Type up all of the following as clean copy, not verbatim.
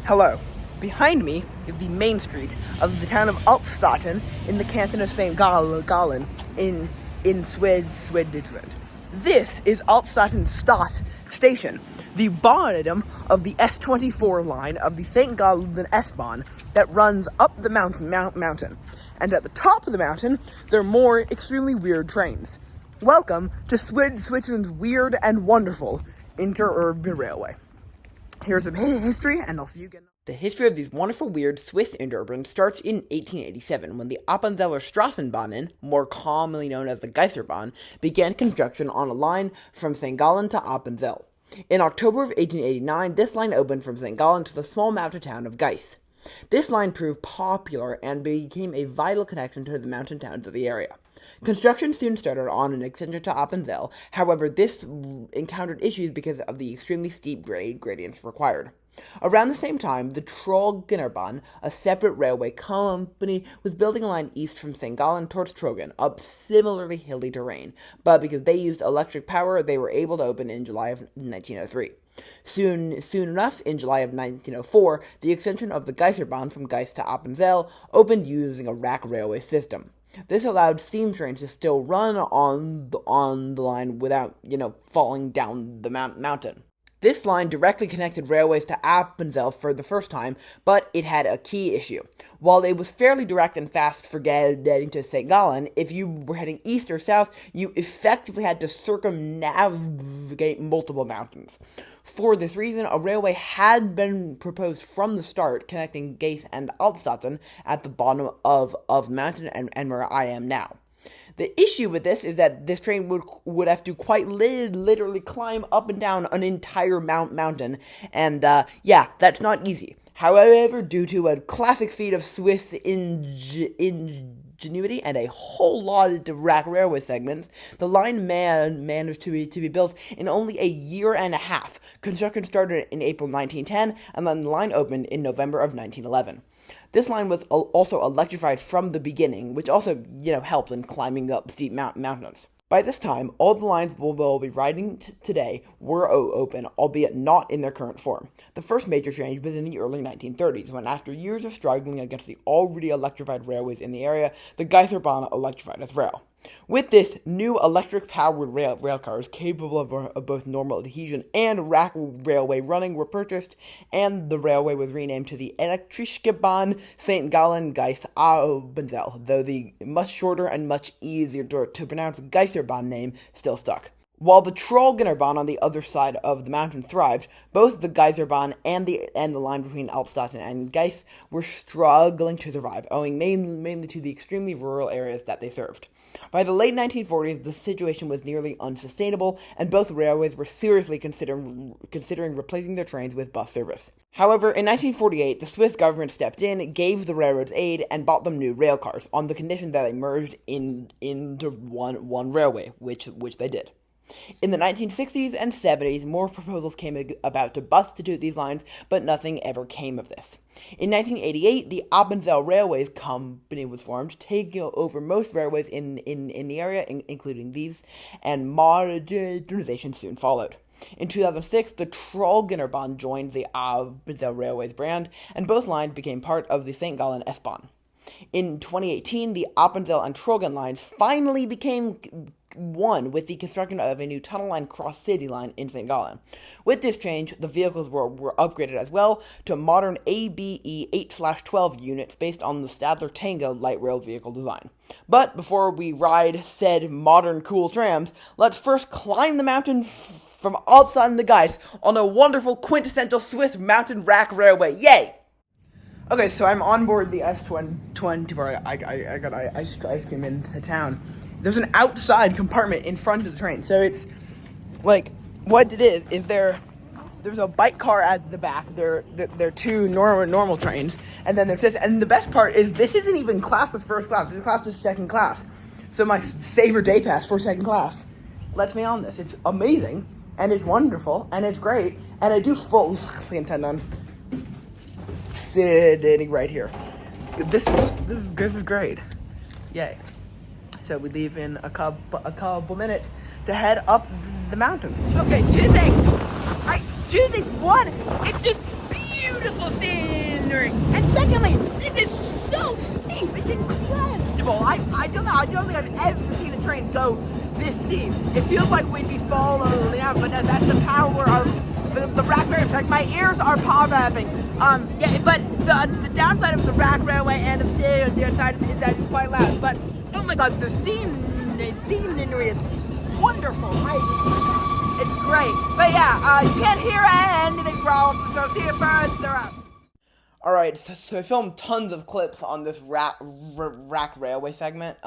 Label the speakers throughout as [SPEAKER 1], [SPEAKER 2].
[SPEAKER 1] Hello. Behind me is the main street of the town of Altstätten in the canton of St. Gallen in Switzerland. This is Altstätten Station, the bottom of the S24 line of the St. Gallen S-Bahn that runs up the mountain. And at the top of the mountain, there are more extremely weird trains. Welcome to Switzerland's weird and wonderful interurban railway. Here's some history, and I'll see you again. The history of these wonderful, weird Swiss interurbans starts in 1887 when the Appenzeller Straßenbahnen, more commonly known as the Geiserbahn, began construction on a line from St. Gallen to Appenzell. In October of 1889, this line opened from St. Gallen to the small mountain town of Gais. This line proved popular and became a vital connection to the mountain towns of the area. Construction soon started on an extension to Appenzell. However, this encountered issues because of the extremely steep gradients required. Around the same time, the Trogenerbahn, a separate railway company, was building a line east from St. Gallen towards Trogen, up similarly hilly terrain, but because they used electric power, they were able to open in July of 1903. Soon enough, in July of 1904, the extension of the Geiserbahn from Gais to Appenzell opened using a rack railway system. This allowed steam trains to still run on the line without, falling down the mountain. This line directly connected railways to Appenzell for the first time, but it had a key issue. While it was fairly direct and fast for getting to St. Gallen, if you were heading east or south, you effectively had to circumnavigate multiple mountains. For this reason, a railway had been proposed from the start, connecting Gais and Altstätten at the bottom of the mountain and where I am now. The issue with this is that this train would have to quite literally climb up and down an entire mountain, and that's not easy. However, due to a classic feat of Swiss ingenuity and a whole lot of rack railway segments, the line managed to be built in only a year and a half. Construction started in April 1910, and then the line opened in November of 1911. This line was also electrified from the beginning, which also, helped in climbing up steep mountains. By this time, all the lines we'll be riding today were open, albeit not in their current form. The first major change was in the early 1930s, when after years of struggling against the already electrified railways in the area, the Geiserbahn electrified its rail. With this, new electric-powered rail cars capable of both normal adhesion and rack railway running were purchased, and the railway was renamed to the Elektrische Bahn St. Gallen Gais Appenzell, though the much shorter and much easier to pronounce Geiserbahn name still stuck. While the Trogenerbahn on the other side of the mountain thrived, both the Geiserbahn and the line between Altstätten and Gais were struggling to survive, owing mainly to the extremely rural areas that they served. By the late 1940s, the situation was nearly unsustainable, and both railways were seriously considering replacing their trains with bus service. However, in 1948, the Swiss government stepped in, gave the railroads aid, and bought them new rail cars, on the condition that they merged into one railway, which they did. In the 1960s and 70s, more proposals came about to substitute these lines, but nothing ever came of this. In 1988, the Appenzell Railways Company was formed, taking over most railways in the area, including these, and modernization soon followed. In 2006, the Trogenerbahn joined the Appenzell Railways brand, and both lines became part of the St. Gallen S-Bahn. In 2018, the Appenzell and Trogen lines finally became one with the construction of a new tunnel and cross-city line in St. Gallen. With this change, the vehicles were upgraded as well to modern ABE 8/12 units based on the Stadler Tango light rail vehicle design. But before we ride said modern cool trams, let's first climb the mountain from Altstätten to Gais on a wonderful quintessential Swiss mountain rack railway. Yay! Okay, so I'm on board the S24. I got ice cream in the town. There's an outside compartment in front of the train. So it's like, what it is there's a bike car at the back. There are two normal trains, and then there's this. And the best part is this isn't even classed as first class. This is classed as second class. So my Saver Day Pass for second class lets me on this. It's amazing, and it's wonderful, and it's great, and I do fully intend on sitting right here. This is great. Yay. So we leave in a couple minutes to head up the mountain. Okay, two things. One, it's just beautiful seeing I don't think I've ever seen a train go this steep. It feels like we'd be falling out, but no, that's the power of the rack railway. In fact, my ears are popping. Yeah, but the downside of the rack railway and of staying on the other side is that it's quite loud. But oh my god, the scenery is wonderful. It's great. But yeah, you can't hear anything wrong, so see you further up. Alright, so I filmed tons of clips on this rack railway segment.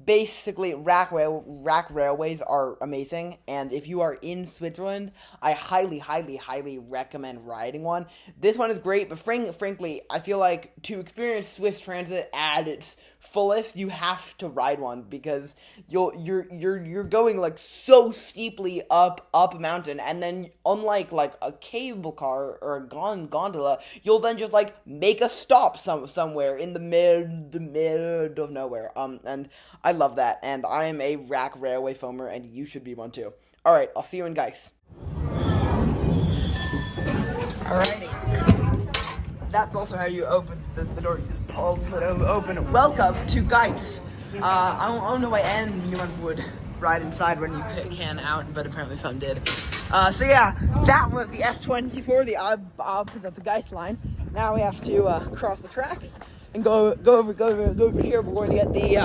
[SPEAKER 1] Basically, rack railways are amazing, and if you are in Switzerland, I highly recommend riding one. This one is great, but frankly, I feel like to experience Swiss transit at its fullest, you have to ride one, because you're going like so steeply up a mountain, and then unlike like a cable car or a gondola, you'll then just like make a stop somewhere in the middle of nowhere. And I love that, and I am a rack railway foamer, and you should be one too. Alright, I'll see you in Gais. Alrighty. That's also how you open the door. You just pull it open. Welcome to Gais. I don't know why anyone would ride inside when you can out, but apparently some did. So yeah, that was the S24, the opposite of the Gais line. Now we have to cross the tracks and go over here. We're going to get the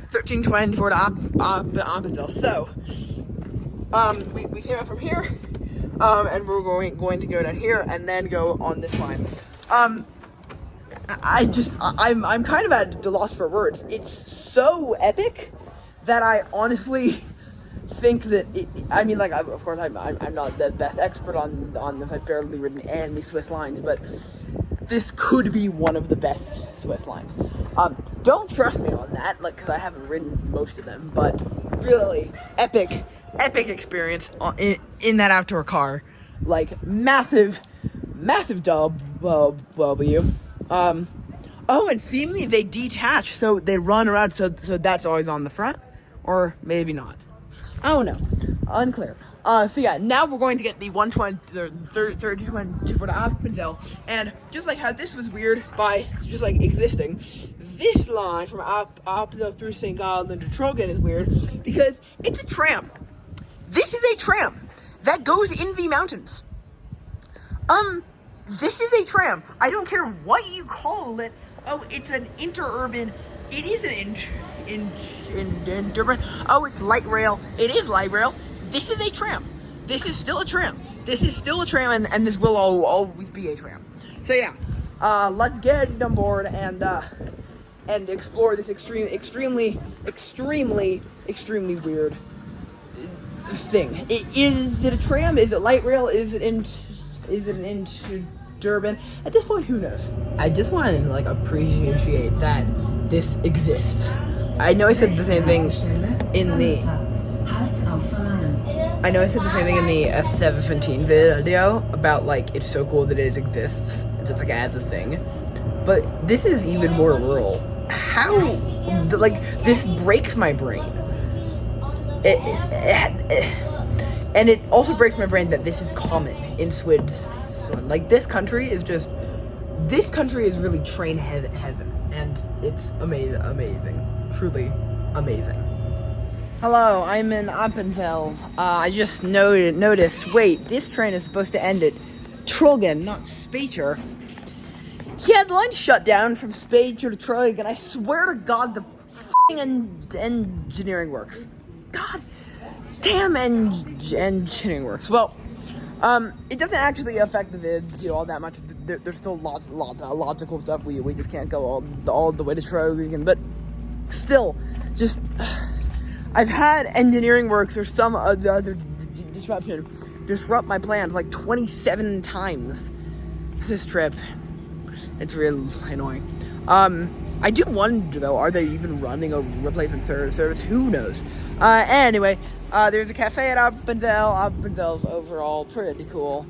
[SPEAKER 1] 1324 to Appenzell. So, we came up from here, and we're going to go down here and then go on this line. I'm kind of at a loss for words. It's so epic that I honestly think that I mean, like, of course, I'm not the best expert on this. I've barely ridden any Swiss lines, but this could be one of the best Swiss lines. Don't trust me on that, like, because I haven't ridden most of them, but really epic experience in that outdoor car. Like, massive W. Oh, and seemingly they detach, so they run around, so that's always on the front, or maybe not. I don't know. Unclear. So yeah, now we're going to get the 1324 to Appenzell, and just like how this was weird by just like existing, this line from Appenzell through St. Gallen to Trogen is weird because it's a tram. This is a tram that goes in the mountains. This is a tram. I don't care what you call it. Oh, it's an interurban. It is an interurban. Oh, it's light rail. It is light rail. This is a tram. This is still a tram. This is still a tram, and this will always be a tram. So yeah, let's get on board and explore this extremely weird thing. Is it a tram? Is it light rail? Is it an interurban? At this point, who knows? I just want to like appreciate that this exists. I know I said the same thing in the S17 video about like it's so cool that it exists just like as a thing, but this is even more rural. How like this breaks my brain. And it also breaks my brain that this is common in Switzerland. Like this country is really train heaven, and it's amazing, truly amazing. Hello, I'm in Appenzell. I just noticed, wait, this train is supposed to end at Trogen, not Speicher. Yeah, the line's shut down from Speicher to Trogen, and I swear to God, the f***ing engineering works. God damn engineering works. Well, it doesn't actually affect the video all that much. There's still lots of cool stuff. We just can't go all the way to Trogen, but still, just... I've had engineering works or some other disruption disrupt my plans like 27 times this trip. It's really annoying. I do wonder though, are they even running a replacement service? Who knows? Anyway, there's a cafe at Appenzell. Appenzell's overall pretty cool.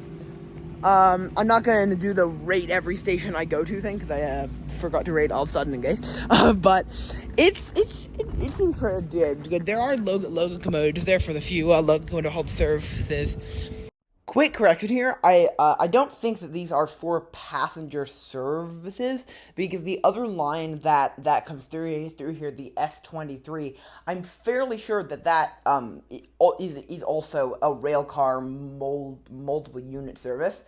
[SPEAKER 1] I'm not going to do the rate every station I go to thing because I forgot to rate Altstätten-Gais. But it seems pretty good. There are locomotives there for the few locomotive halt services. quick correction here. I don't think that these are for passenger services, because the other line that comes through here, the S23, I'm fairly sure that is also a rail car multiple unit service.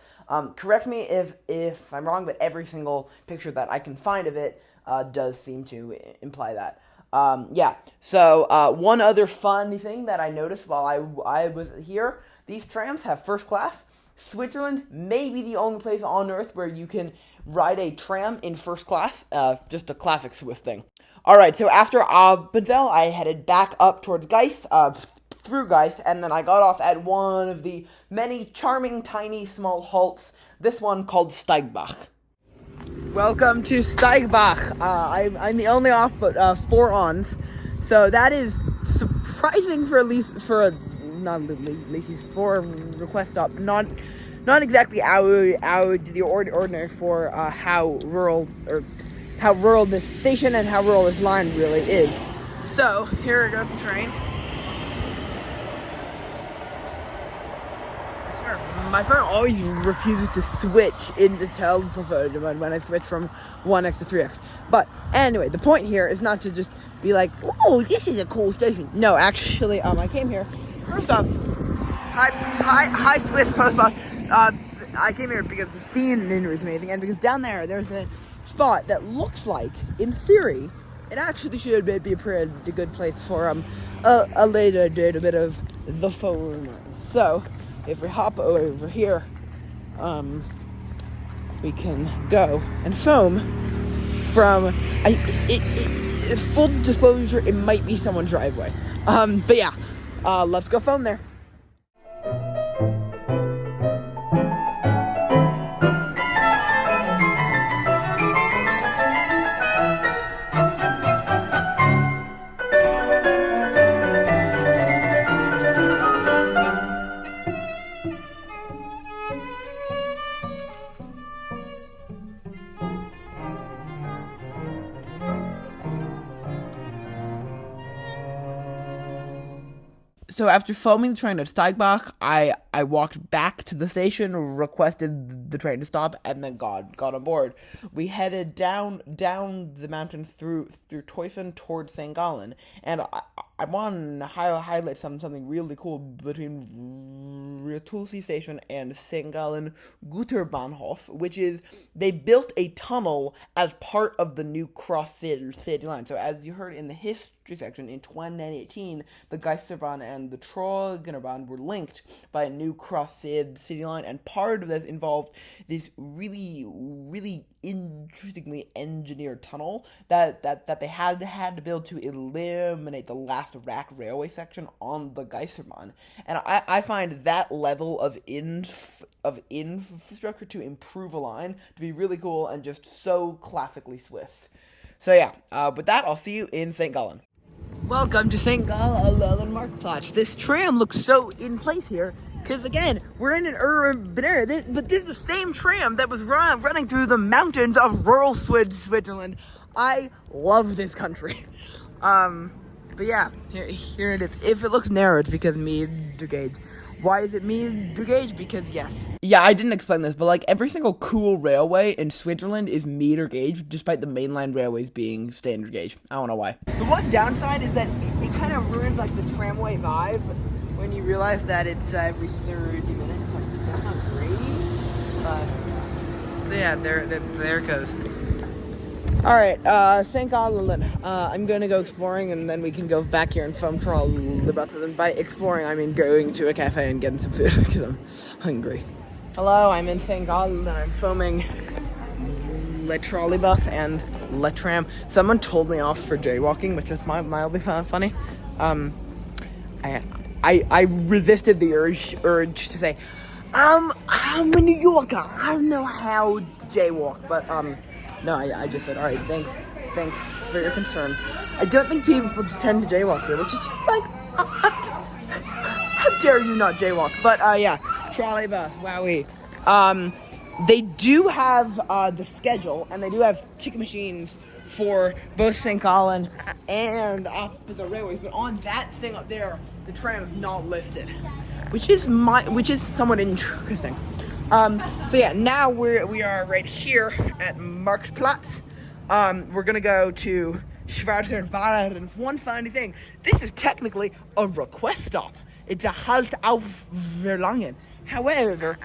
[SPEAKER 1] Correct me if I'm wrong, but every single picture that I can find of it does seem to imply that. Yeah. So one other funny thing that I noticed while I was here. These trams have first class. Switzerland may be the only place on Earth where you can ride a tram in first class. Just a classic Swiss thing. Alright, so after Appenzell, I headed back up towards Gais, through Gais, and then I got off at one of the many charming, tiny, small halts. This one called Steigbach. Welcome to Steigbach. I'm the only off, but 4 ons. So that is surprising for Lacey's 4 request stop. Not exactly out the ordinary for how rural this station and how rural this line really is. So here goes the train. I swear, my phone always refuses to switch into telephone when I switch from 1x to 3x. But anyway, the point here is not to just be like, oh, this is a cool station. No, actually, I came here. First off, hi, Swiss Postbox. I came here because the scenery is amazing, and because down there's a spot that looks like, in theory, it actually should be a pretty good place for a later date, a bit of the phone. So, if we hop over here, we can go and foam from. Full disclosure, it might be someone's driveway. But yeah. Let's go phone there. So after foaming the train at Steigbach, I walked back to the station, requested the train to stop, and then got on board. We headed down the mountain through Teufen towards St. Gallen, and I want to highlight something really cool between Tulsi Station and St. Gallen Güterbahnhof, which is they built a tunnel as part of the new cross-city line. So as you heard in the history section, in 2018, the Geisterbahn and the Trogenerbahn were linked by a new cross-city line, and part of this involved this really, really interestingly engineered tunnel that they had to build to eliminate the last rack railway section on the Geisterbahn. And I find that level of infrastructure to improve a line to be really cool and just so classically Swiss. So yeah, with that, I'll see you in St. Gallen. Welcome to St. Gallen Marktplatz. This tram looks so in place here, because again, we're in an urban area, but this is the same tram that was running through the mountains of rural Switzerland. I love this country. But yeah, here it is. If it looks narrow, it's because meter gauge. Why is it meter gauge? Because yes. Yeah, I didn't explain this, but like every single cool railway in Switzerland is meter gauge, despite the mainline railways being standard gauge. I don't know why. The one downside is that it kind of ruins like the tramway vibe when you realize that it's every 30 minutes. Like, that's not great. So yeah, there it goes. Alright, St. Gallen. I'm gonna go exploring, and then we can go back here and film for all the both of them. By exploring, I mean going to a cafe and getting some food, because I'm hungry. Hello, I'm in St. Gallen, and I'm filming Le Trolleybus and Le Tram. Someone told me off for jaywalking, which is mildly funny. I resisted the urge to say, I'm a New Yorker, I don't know how to jaywalk, but, no, I just said, alright, thanks for your concern. I don't think people tend to jaywalk here, which is just like, how dare you not jaywalk? But, yeah, trolleybus, wowee. They do have, the schedule, and they do have ticket machines for both St. Gallen and up the railways, but on that thing up there, the tram is not listed. which is somewhat interesting. So yeah, now we are right here at Marktplatz. We're gonna go to Schwarzer Bären. One funny thing, this is technically a request stop. It's a Halt auf Verlangen. However,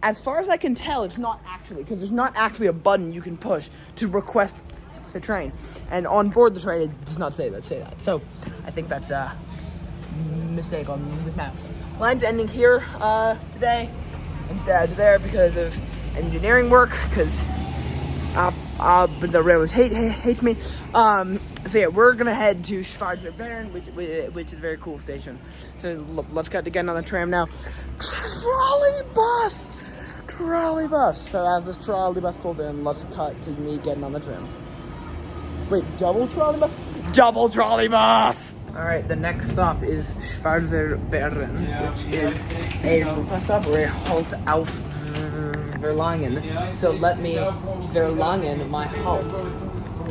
[SPEAKER 1] as far as I can tell, it's not actually, because there's not actually a button you can push to request the train. And on board the train, it does not say that. So I think that's a mistake on the maps. Line's ending here today instead of there because of engineering work, because the railways hates me. So yeah, we're gonna head to Schwarzer Bären, which is a very cool station. So let's get to getting on the tram now. Trolley bus. So as this trolley bus pulls in, let's cut to me getting on the tram. Wait, double trolley bus? Double trolley bus! Alright, the next stop is Schwarzer Bären, which is a request stop or a Halt auf Verlangen. So let me Verlangen my halt.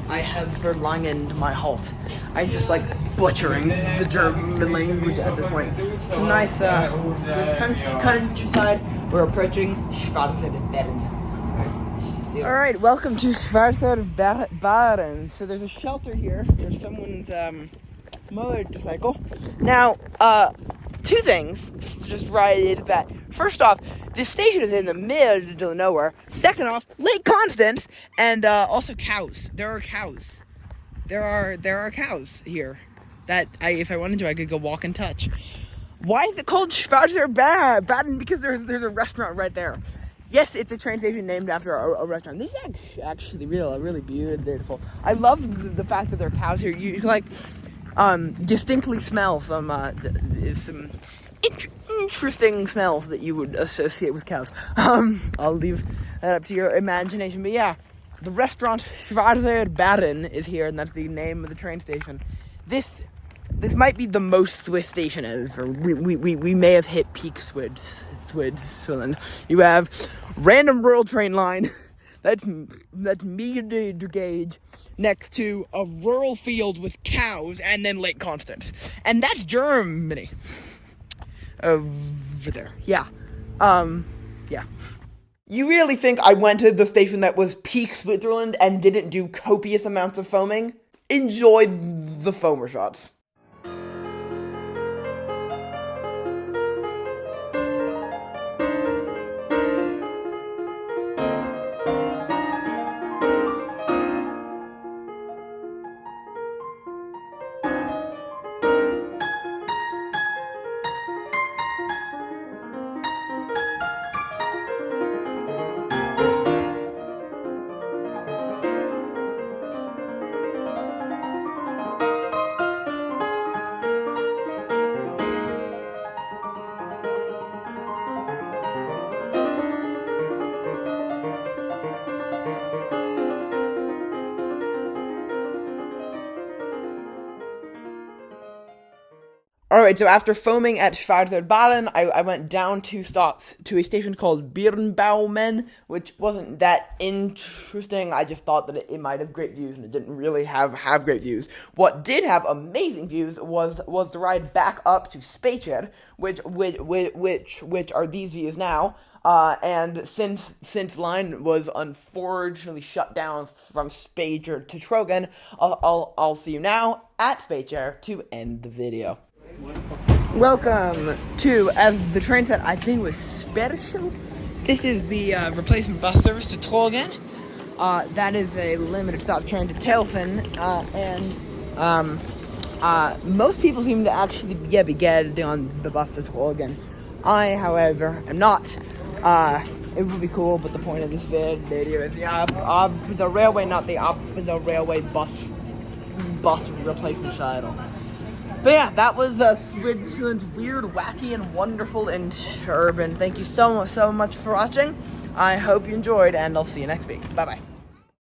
[SPEAKER 1] I have Verlangen my halt. I'm just like butchering the German language at this point. It's a nice countryside. We're approaching Schwarzer Bären. Alright, welcome to Schwarzer Bären. So there's a shelter here. There's someone's motorcycle. Now, two things just right into that. First off, this station is in the middle of nowhere. Second off, Lake Constance, and also cows. There are cows. There are cows here that if I wanted to, I could go walk and touch. Why is it called Schwarzer Bären? Because there's a restaurant right there. Yes, it's a train station named after a restaurant. This is actually really beautiful. I love the fact that there are cows here. You can like distinctly smell some interesting smells that you would associate with cows. I'll leave that up to your imagination. But yeah, the restaurant Schwarzer Bären is here, and that's the name of the train station. This might be the most Swiss station ever. We may have hit peak Switzerland. You have random rural train line that's meter gauge next to a rural field with cows, and then Lake Constance, and that's Germany over there. Yeah. You really think I went to the station that was peak Switzerland and didn't do copious amounts of foaming? Enjoy the foamer shots. Alright, so after foaming at Schwarzer Bären, I went down 2 stops to a station called Birnbaumen, which wasn't that interesting. I just thought that it might have great views, and it didn't really have great views. What did have amazing views was the ride back up to Speicher, which are these views now. And since line was unfortunately shut down from Speicher to Trogen, I'll see you now at Speicher to end the video. Welcome to, as the train said, I think it was Speicher. This is the replacement bus service to Trogen. That is a limited stop train to Telfen, and most people seem to actually be getting on the bus to Trogen. I, however, am not. It would be cool, but the point of this video is the railway, not the railway bus replacement shuttle. But yeah, that was Switzerland's weird, wacky, and wonderful Interurban. Thank you so much for watching. I hope you enjoyed, and I'll see you next week. Bye-bye.